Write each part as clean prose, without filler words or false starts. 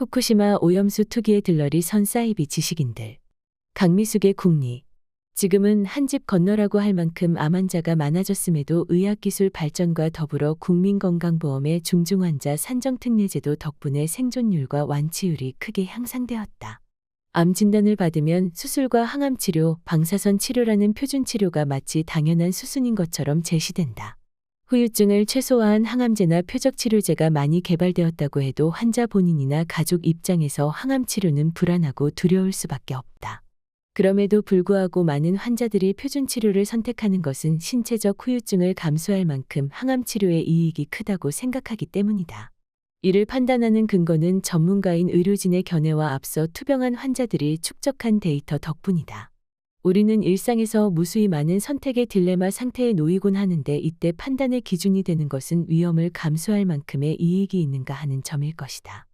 후쿠시마 오염수 투기에 들러리 선 사이비 지식인들. 강미숙의 국리. 지금은 한 집 건너라고 할 만큼 암 환자가 많아졌음에도 의학기술 발전과 더불어 국민건강보험의 중증환자 산정특례제도 덕분에 생존율과 완치율이 크게 향상되었다. 암 진단을 받으면 수술과 항암치료, 방사선 치료라는 표준치료가 마치 당연한 수순인 것처럼 제시된다. 후유증을 최소화한 항암제나 표적치료제가 많이 개발되었다고 해도 환자 본인이나 가족 입장에서 항암치료는 불안하고 두려울 수밖에 없다. 그럼에도 불구하고 많은 환자들이 표준치료를 선택하는 것은 신체적 후유증을 감수할 만큼 항암치료의 이익이 크다고 생각하기 때문이다. 이를 판단하는 근거는 전문가인 의료진의 견해와 앞서 투병한 환자들이 축적한 데이터 덕분이다. 우리는 일상에서 무수히 많은 선택의 딜레마 상태에 놓이곤 하는데 이때 판단의 기준이 되는 것은 위험을 감수할 만큼의 이익이 있는가 하는 점일 것이다.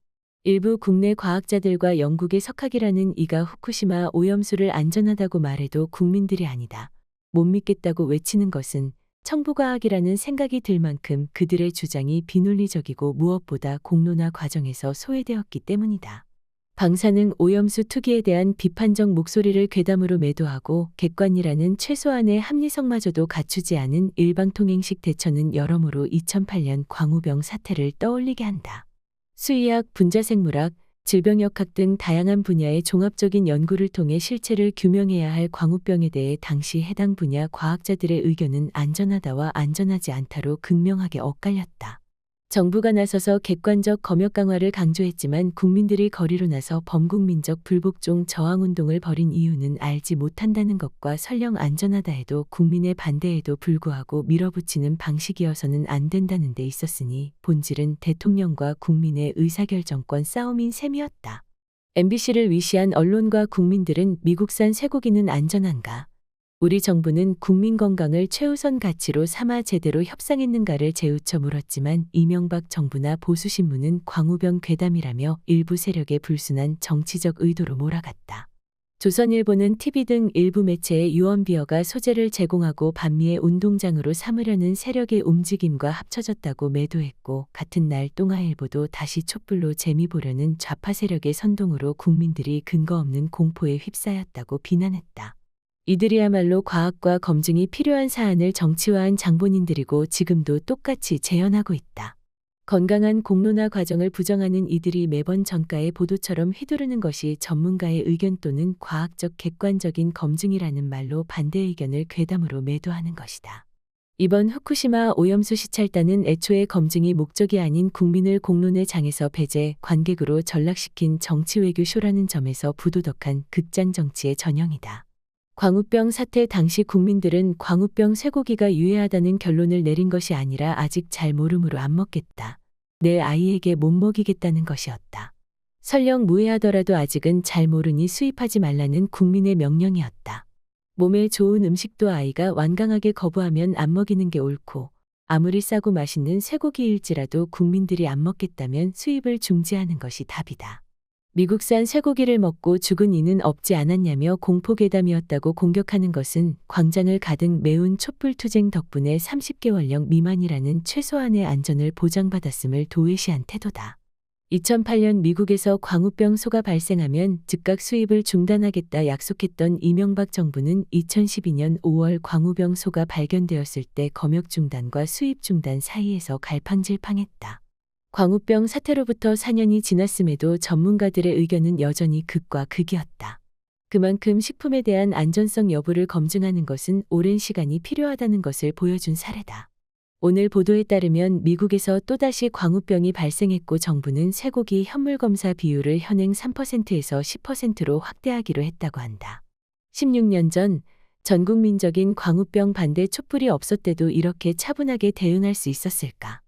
일부 국내 과학자들과 영국의 석학이라는 이가 후쿠시마 오염수를 안전하다고 말해도 국민들이 아니다, 못 믿겠다고 외치는 것은 청부과학이라는 생각이 들 만큼 그들의 주장이 비논리적이고 무엇보다 공론화 과정에서 소외되었기 때문이다. 방사능 오염수 투기에 대한 비판적 목소리를 괴담으로 매도하고 객관이라는 최소한의 합리성마저도 갖추지 않은 일방통행식 대처는 여러모로 2008년 광우병 사태를 떠올리게 한다. 수의학, 분자생물학, 질병역학 등 다양한 분야의 종합적인 연구를 통해 실체를 규명해야 할 광우병에 대해 당시 해당 분야 과학자들의 의견은 안전하다와 안전하지 않다로 극명하게 엇갈렸다. 정부가 나서서 객관적 검역 강화를 강조했지만 국민들이 거리로 나서 범국민적 불복종 저항운동을 벌인 이유는 알지 못한다는 것과 설령 안전하다 해도 국민의 반대에도 불구하고 밀어붙이는 방식이어서는 안 된다는 데 있었으니 본질은 대통령과 국민의 의사결정권 싸움인 셈이었다. MBC를 위시한 언론과 국민들은 미국산 쇠고기는 안전한가? 우리 정부는 국민 건강을 최우선 가치로 삼아 제대로 협상했는가를 재우쳐 물었지만 이명박 정부나 보수신문은 광우병 괴담이라며 일부 세력의 불순한 정치적 의도로 몰아갔다. 조선일보는 TV 등 일부 매체에 유언비어가 소재를 제공하고 반미의 운동장으로 삼으려는 세력의 움직임과 합쳐졌다고 매도했고 같은 날 동아일보도 다시 촛불로 재미 보려는 좌파 세력의 선동으로 국민들이 근거 없는 공포에 휩싸였다고 비난했다. 이들이야말로 과학과 검증이 필요한 사안을 정치화한 장본인들이고 지금도 똑같이 재현하고 있다. 건강한 공론화 과정을 부정하는 이들이 매번 전가의 보도처럼 휘두르는 것이 전문가의 의견 또는 과학적 객관적인 검증이라는 말로 반대 의견을 괴담으로 매도하는 것이다. 이번 후쿠시마 오염수 시찰단은 애초에 검증이 목적이 아닌 국민을 공론의 장에서 배제, 관객으로 전락시킨 정치외교 쇼라는 점에서 부도덕한 극장 정치의 전형이다. 광우병 사태 당시 국민들은 광우병 쇠고기가 유해하다는 결론을 내린 것이 아니라 아직 잘 모름으로 안 먹겠다. 내 아이에게 못 먹이겠다는 것이었다. 설령 무해하더라도 아직은 잘 모르니 수입하지 말라는 국민의 명령이었다. 몸에 좋은 음식도 아이가 완강하게 거부하면 안 먹이는 게 옳고 아무리 싸고 맛있는 쇠고기일지라도 국민들이 안 먹겠다면 수입을 중지하는 것이 답이다. 미국산 쇠고기를 먹고 죽은 이는 없지 않았냐며 공포괴담이었다고 공격하는 것은 광장을 가득 메운 촛불투쟁 덕분에 30개월령 미만이라는 최소한의 안전을 보장받았음을 도외시한 태도다. 2008년 미국에서 광우병 소가 발생하면 즉각 수입을 중단하겠다 약속했던 이명박 정부는 2012년 5월 광우병 소가 발견되었을 때 검역 중단과 수입 중단 사이에서 갈팡질팡했다. 광우병 사태로부터 4년이 지났음에도 전문가들의 의견은 여전히 극과 극이었다. 그만큼 식품에 대한 안전성 여부를 검증하는 것은 오랜 시간이 필요하다는 것을 보여준 사례다. 오늘 보도에 따르면 미국에서 또다시 광우병이 발생했고 정부는 쇠고기 현물 검사 비율을 현행 3%에서 10%로 확대하기로 했다고 한다. 16년 전 전국민적인 광우병 반대 촛불이 없었대도 이렇게 차분하게 대응할 수 있었을까?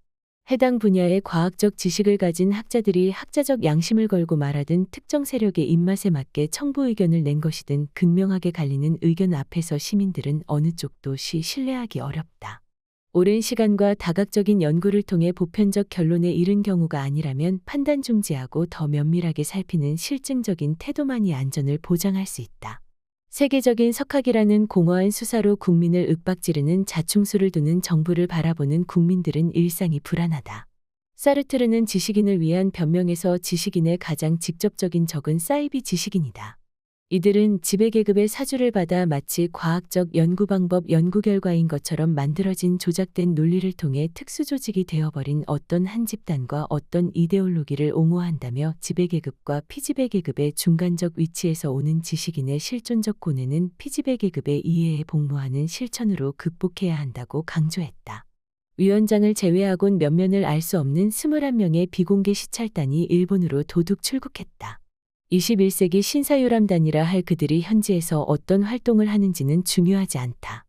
해당 분야의 과학적 지식을 가진 학자들이 학자적 양심을 걸고 말하든 특정 세력의 입맛에 맞게 청부 의견을 낸 것이든 극명하게 갈리는 의견 앞에서 시민들은 어느 쪽도 신뢰하기 어렵다. 오랜 시간과 다각적인 연구를 통해 보편적 결론에 이른 경우가 아니라면 판단 중지하고 더 면밀하게 살피는 실증적인 태도만이 안전을 보장할 수 있다. 세계적인 석학이라는 공허한 수사로 국민을 윽박지르는 자충수를 두는 정부를 바라보는 국민들은 일상이 불안하다. 사르트르는 지식인을 위한 변명에서 지식인의 가장 직접적인 적은 사이비 지식인이다. 이들은 지배계급의 사주를 받아 마치 과학적 연구 방법 연구 결과인 것처럼 만들어진 조작된 논리를 통해 특수조직이 되어버린 어떤 한 집단과 어떤 이데올로기를 옹호한다며 지배계급과 피지배계급의 중간적 위치에서 오는 지식인의 실존적 고뇌는 피지배계급의 이해에 복무하는 실천으로 극복해야 한다고 강조했다. 위원장을 제외하곤 면면을 알 수 없는 21명의 비공개 시찰단이 일본으로 도둑 출국했다. 21세기 신사유람단이라 할 그들이 현지에서 어떤 활동을 하는지는 중요하지 않다.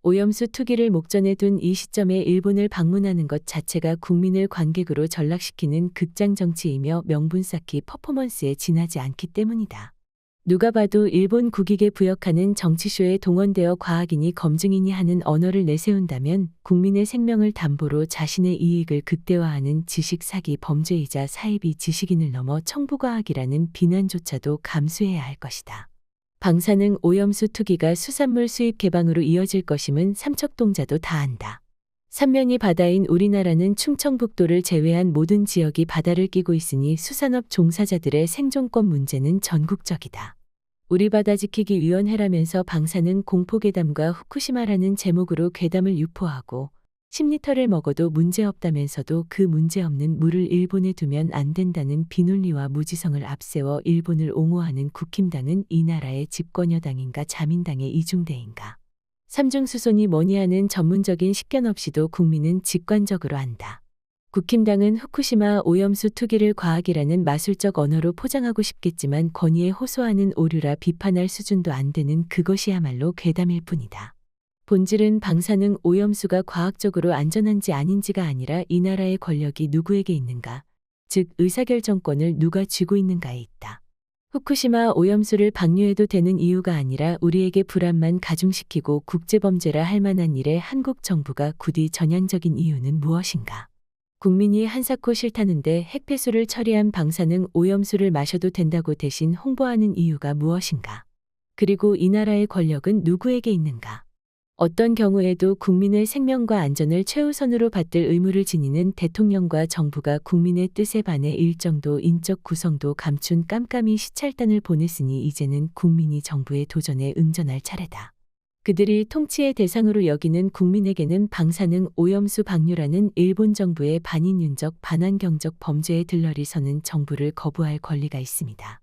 오염수 투기를 목전에 둔 이 시점에 일본을 방문하는 것 자체가 국민을 관객으로 전락시키는 극장 정치이며 명분 쌓기 퍼포먼스에 지나지 않기 때문이다. 누가 봐도 일본 국익에 부역하는 정치쇼에 동원되어 과학인이 검증인이 하는 언어를 내세운다면 국민의 생명을 담보로 자신의 이익을 극대화하는 지식 사기 범죄이자 사이비 지식인을 넘어 청부과학이라는 비난조차도 감수해야 할 것이다. 방사능 오염수 투기가 수산물 수입 개방으로 이어질 것임은 삼척동자도 다 안다. 삼면이 바다인 우리나라는 충청북도를 제외한 모든 지역이 바다를 끼고 있으니 수산업 종사자들의 생존권 문제는 전국적이다. 우리 바다 지키기 위원회라면서 방사능 공포괴담과 후쿠시마라는 제목으로 괴담을 유포하고 10리터를 먹어도 문제없다면서도 그 문제없는 물을 일본에 두면 안 된다는 비논리와 무지성을 앞세워 일본을 옹호하는 국힘당은 이 나라의 집권여당인가 자민당의 이중대인가. 삼중수손이 뭐니 하는 전문적인 식견 없이도 국민은 직관적으로 안다. 국힘당은 후쿠시마 오염수 투기를 과학이라는 마술적 언어로 포장하고 싶겠지만 권위에 호소하는 오류라 비판할 수준도 안 되는 그것이야말로 괴담일 뿐이다. 본질은 방사능 오염수가 과학적으로 안전한지 아닌지가 아니라 이 나라의 권력이 누구에게 있는가, 즉 의사결정권을 누가 쥐고 있는가에 있다. 후쿠시마 오염수를 방류해도 되는 이유가 아니라 우리에게 불안만 가중시키고 국제범죄라 할 만한 일에 한국 정부가 굳이 전향적인 이유는 무엇인가? 국민이 한사코 싫다는데 핵폐수를 처리한 방사능 오염수를 마셔도 된다고 대신 홍보하는 이유가 무엇인가? 그리고 이 나라의 권력은 누구에게 있는가? 어떤 경우에도 국민의 생명과 안전을 최우선으로 받들 의무를 지니는 대통령과 정부가 국민의 뜻에 반해 일정도 인적 구성도 감춘 깜깜이 시찰단을 보냈으니 이제는 국민이 정부의 도전에 응전할 차례다. 그들이 통치의 대상으로 여기는 국민에게는 방사능 오염수 방류라는 일본 정부의 반인륜적 반환경적 범죄에 들러리 서는 정부를 거부할 권리가 있습니다.